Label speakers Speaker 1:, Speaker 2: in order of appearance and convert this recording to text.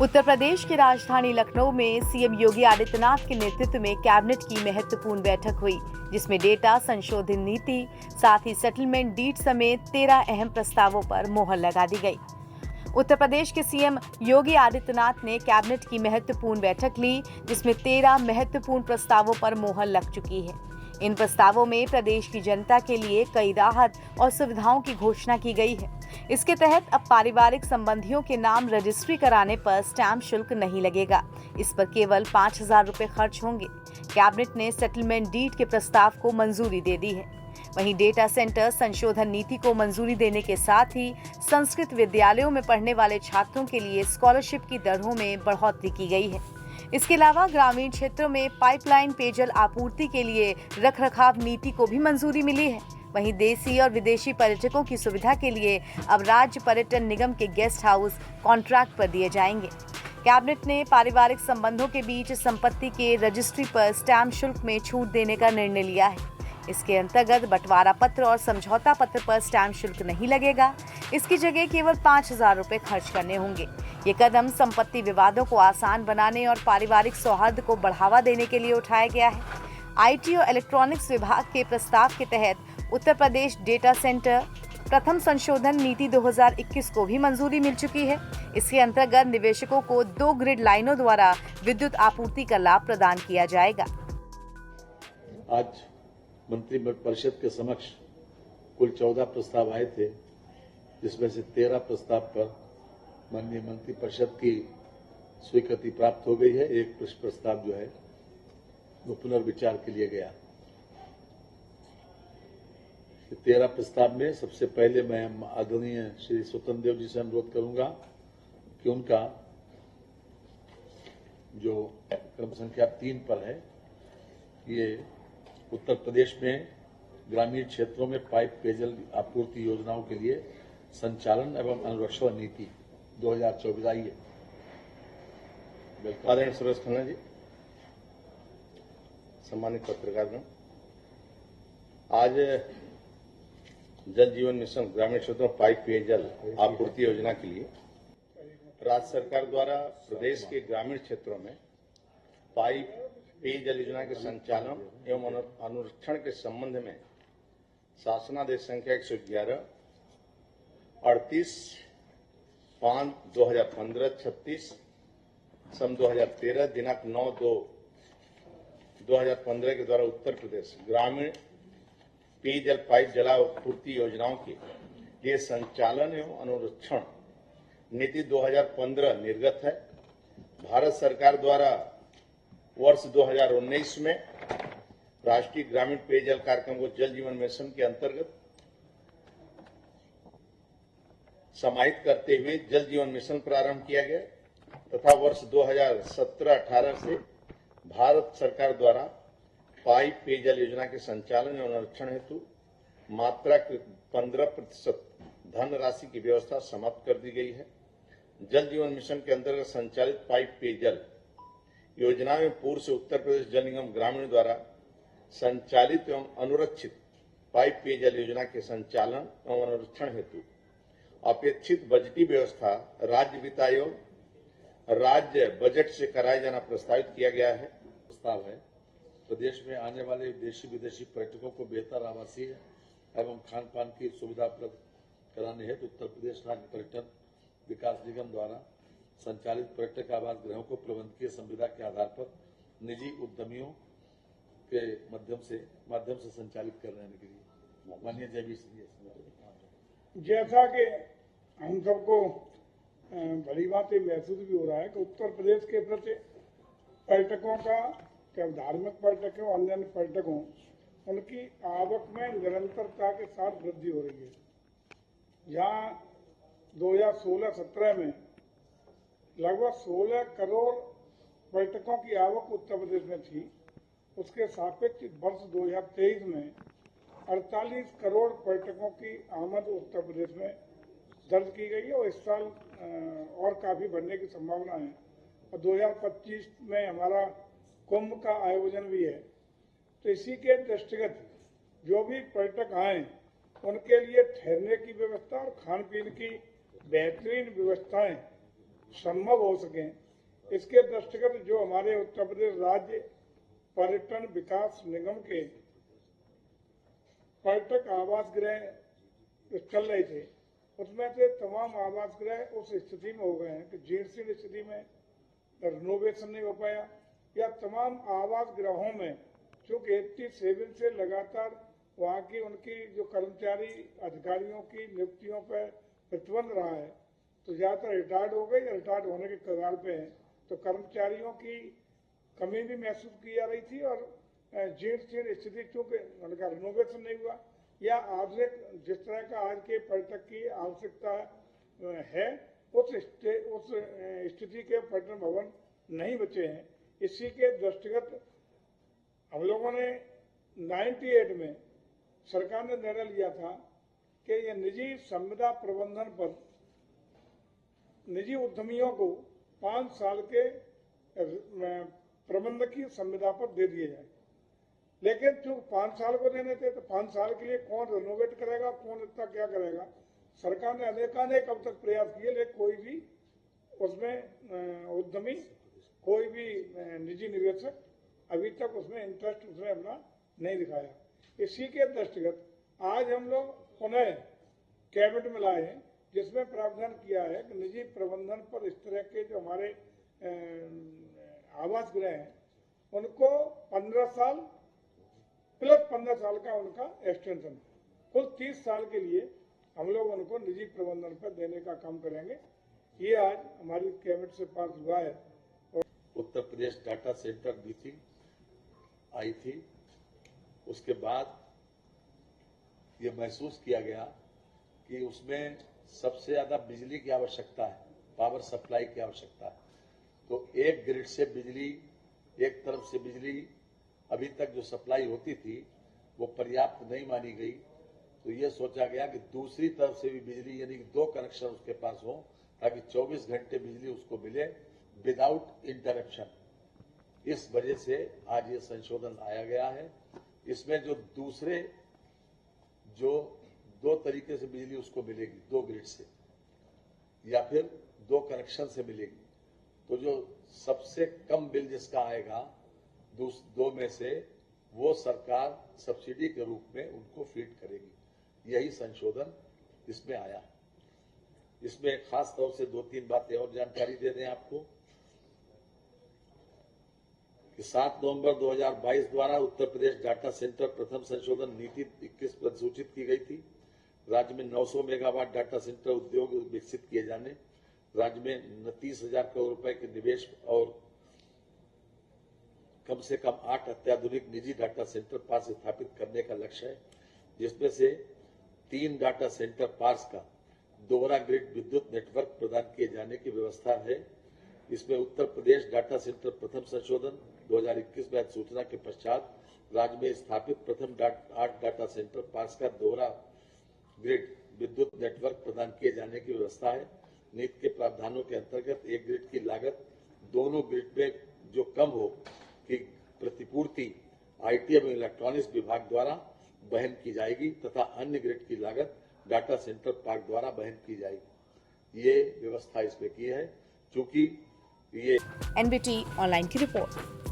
Speaker 1: उत्तर प्रदेश की राजधानी लखनऊ में सीएम योगी आदित्यनाथ के नेतृत्व में कैबिनेट की महत्वपूर्ण बैठक हुई, जिसमें डेटा संशोधन नीति, साथ ही सेटलमेंट डीड समेत 13 अहम प्रस्तावों पर मोहर लगा दी गई। उत्तर प्रदेश के सीएम योगी आदित्यनाथ ने कैबिनेट की महत्वपूर्ण बैठक ली, जिसमें 13 महत्वपूर्ण प्रस्तावों पर मोहर लग चुकी है। इन प्रस्तावों में प्रदेश की जनता के लिए कई राहत और सुविधाओं की घोषणा की गई है। इसके तहत अब पारिवारिक संबंधियों के नाम रजिस्ट्री कराने पर स्टैंप शुल्क नहीं लगेगा। इस पर केवल 5,000 रुपए खर्च होंगे। कैबिनेट ने सेटलमेंट डीड के प्रस्ताव को मंजूरी दे दी है। वहीं डेटा सेंटर संशोधन नीति को मंजूरी देने के साथ ही संस्कृत विद्यालयों में पढ़ने वाले छात्रों के लिए स्कॉलरशिप की दरों में बढ़ोतरी की गई है। इसके अलावा ग्रामीण क्षेत्रों में पाइपलाइन पेयजल आपूर्ति के लिए रखरखाव नीति को भी मंजूरी मिली है। वहीं देसी और विदेशी पर्यटकों की सुविधा के लिए अब राज्य पर्यटन निगम के गेस्ट हाउस कॉन्ट्रैक्ट पर दिए जाएंगे। कैबिनेट ने पारिवारिक संबंधों के बीच संपत्ति के रजिस्ट्री पर स्टैंप शुल्क में छूट देने का निर्णय लिया है। इसके अंतर्गत बंटवारा पत्र और समझौता पत्र पर स्टैंप शुल्क नहीं लगेगा। इसकी जगह केवल 5,000 रुपए खर्च करने होंगे। ये कदम संपत्ति विवादों को आसान बनाने और पारिवारिक सौहार्द को बढ़ावा देने के लिए उठाया गया है। आईटी और इलेक्ट्रॉनिक्स विभाग के प्रस्ताव के तहत उत्तर प्रदेश डेटा सेंटर प्रथम संशोधन नीति 2021 को भी मंजूरी मिल चुकी है। इसके अंतर्गत निवेशकों को 2 ग्रिड लाइनों द्वारा विद्युत आपूर्ति का लाभ प्रदान किया जाएगा।
Speaker 2: आज मंत्रिपरिषद के समक्ष कुल 14 प्रस्ताव आए थे, जिसमें से 13 प्रस्ताव पर माननीय मंत्रिपरिषद की स्वीकृति प्राप्त हो गई है। एक प्रस्ताव जो है वो पुनर्विचार के लिए गया। 13 प्रस्ताव में सबसे पहले मैं आदरणीय श्री स्वतंत्र देव जी से अनुरोध करूंगा कि उनका जो क्रम संख्या 3 पर है, ये उत्तर प्रदेश में ग्रामीण क्षेत्रों में पाइप पेयजल आपूर्ति योजनाओं के लिए संचालन एवं अनुरक्षण नीति 2024 आई है।
Speaker 3: आदरणीय सुरेश खन्ना जी, सम्मानित पत्रकारगण, आज जल जीवन मिशन ग्रामीण क्षेत्रों में पाइप पेयजल आपूर्ति योजना के लिए राज्य सरकार द्वारा प्रदेश के ग्रामीण क्षेत्रों में पाइप पेयजल योजना के संचालन एवं अनुरक्षण के संबंध में शासनादेश संख्या 111 38/5/2015 36 सन 2013 दिनांक 9/2/2015 के द्वारा उत्तर प्रदेश ग्रामीण पेयजल पाइप जलापूर्ति योजनाओं के लिए संचालन एवं अनुरक्षण नीति 2015 निर्गत है। भारत सरकार द्वारा वर्ष 2019 में राष्ट्रीय ग्रामीण पेयजल कार्यक्रम को जल जीवन मिशन के अंतर्गत समाहित करते हुए जल जीवन मिशन प्रारंभ किया गया तथा वर्ष 2017-18 से भारत सरकार द्वारा पाइप पेयजल योजना के संचालन एवं अनुरक्षण हेतु मात्रा 15% धनराशि की व्यवस्था समाप्त कर दी गई है। जल जीवन मिशन के अंतर्गत संचालित पाइप पेयजल योजना में पूर्व से उत्तर प्रदेश जल निगम ग्रामीण द्वारा संचालित एवं अनुरक्षित पाइप पेयजल योजना के संचालन एवं अनुरक्षण हेतु अपेक्षित बजटीय व्यवस्था राज्य वित्त आयोग राज्य बजट से कराया जाना प्रस्तावित किया गया है।
Speaker 2: प्रस्ताव है प्रदेश में आने वाले देशी विदेशी पर्यटकों को बेहतर आवासीय एवं खान पान की सुविधा उपलब्ध कराने हेतु उत्तर प्रदेश राज्य पर्यटन विकास निगम द्वारा संचालित पर्यटक आवास गृहों को प्रबंधकीय संविदा के आधार पर निजी उद्यमियों के माध्यम से संचालित करने के लिए माननीय जयवीर सिंह,
Speaker 4: जैसा कि हम सबको बड़ी बात महसूस भी हो रहा है कि उत्तर प्रदेश के प्रति पर्यटकों का, चाहे धार्मिक पर्यटक हो अन्य पर्यटक हो, उनकी आवक में निरंतरता के साथ वृद्धि हो रही है। जहां 2016-17 में लगभग 16 करोड़ पर्यटकों की आवक उत्तर प्रदेश में थी, उसके सापेक्ष वर्ष 2023 में 48 करोड़ पर्यटकों की आमद उत्तर प्रदेश में दर्ज की गई है और इस साल और काफी बढ़ने की संभावना है। और 2025 में हमारा कुंभ का आयोजन भी है। तो इसी के दृष्टिगत जो भी पर्यटक आए उनके लिए ठहरने की व्यवस्था और खान पीन की बेहतरीन व्यवस्थाएं संभव हो सके, इसके दृष्टिगत जो हमारे उत्तर प्रदेश राज्य पर्यटन विकास निगम के पर्यटक आवास गृह चल रहे थे, उसमें से तमाम आवास गृह उस स्थिति में हो गए हैं कि जीर्ण स्थिति में, रिनोवेशन नहीं हो पाया, या तमाम आवास गृहों में चूंकि 87 से लगातार वहाँ की उनकी जो कर्मचारी अधिकारियों की नियुक्तियों पर प्रतिबंध रहा है, तो ज्यादातर रिटायर्ड हो गए या रिटायर्ड होने के कगार पे हैं, तो कर्मचारियों की कमी भी महसूस की जा रही थी और जीर्ण स्थिति चूंकि उनका रिनोवेशन नहीं हुआ या आधुनिक जिस तरह का आज के पर्यटक की आवश्यकता है उस स्थिति के पर्यटन भवन नहीं बचे हैं। इसी के दृष्टिगत हम लोगों ने 98 में सरकार ने निर्णय लिया था कि ये निजी संविदा प्रबंधन पर निजी उद्यमियों को 5 साल के प्रबंधकीय संविदा पर दे दिए जाए, लेकिन जो 5 साल को देने थे तो 5 साल के लिए कौन रिनोवेट करेगा, कौन इतना क्या करेगा। सरकार ने अनेकानेक अब तक प्रयास किए, लेकिन कोई भी उसमें उद्यमी, कोई भी निजी निवेशक अभी तक उसमें इंटरेस्ट उसने अपना नहीं दिखाया। इसी के दृष्टिगत आज हम लोग पुनः कैबिनेट में लाए हैं, जिसमें प्रावधान किया है कि निजी प्रबंधन पर इस तरह के जो हमारे आवास गृह हैं उनको 15 साल प्लस 15 साल का उनका एक्सटेंशन, कुल 30 साल के लिए हम लोग उनको निजी प्रबंधन पर देने का काम करेंगे। ये आज हमारी कैबिनेट से पास हुआ है।
Speaker 2: Uttar Pradesh data centre meeting I थी, उसके बाद ये महसूस किया गया कि उसमें सबसे ज्यादा बिजली की आवश्यकता है, पावर सप्लाई की आवश्यकता है। तो एक ग्रिड से बिजली, एक तरफ से बिजली अभी तक जो सप्लाई होती थी वो पर्याप्त नहीं मानी गई, तो ये सोचा गया कि दूसरी तरफ से भी बिजली, यानी 2 कनेक्शन उसके पास हो ताकि 24 घंटे बिजली उसको मिले विदाउट इंटरप्शन। इस वजह से आज ये संशोधन लाया गया है। इसमें जो दूसरे जो 2 तरीके से बिजली उसको मिलेगी, 2 ग्रिड से या फिर 2 कनेक्शन से मिलेगी, तो जो सबसे कम बिल जिसका आएगा 2 में से वो सरकार सब्सिडी के रूप में उनको फीड करेगी। यही संशोधन इसमें आया। इसमें खास तौर से 2-3 बातें और जानकारी दे दें आपको कि 7 नवंबर 2022 द्वारा उत्तर प्रदेश डाटा सेंटर प्रथम संशोधन नीति 21 पर अधिसूचित की गई थी। राज्य में 900 मेगावाट डाटा सेंटर उद्योग विकसित किए जाने, राज्य में 29,000 करोड़ रुपए के निवेश और कम से कम 8 अत्याधुनिक निजी डाटा सेंटर पार्क स्थापित करने का लक्ष्य है, जिसमें से 3 डाटा सेंटर पार्क का दोहरा ग्रिड विद्युत नेटवर्क प्रदान किए जाने की व्यवस्था है। इसमें उत्तर प्रदेश डाटा सेंटर प्रथम संशोधन 2021 में अधिसूचना के पश्चात राज्य में स्थापित प्रथम 8 डाटा सेंटर पार्क का दोहरा ग्रिड विद्युत नेटवर्क प्रदान किए जाने की व्यवस्था है। नीति के प्रावधानों के अंतर्गत एक ग्रिड की लागत दोनों ग्रिड में जो कम हो की प्रतिपूर्ति आईटी एवं इलेक्ट्रॉनिक्स विभाग द्वारा वहन की जाएगी तथा अन्य ग्रिड की लागत डाटा सेंटर पार्क द्वारा वहन की जाएगी। ये व्यवस्था इसमें की है, चूंकि ये
Speaker 1: एनबीटी ऑनलाइन की रिपोर्ट।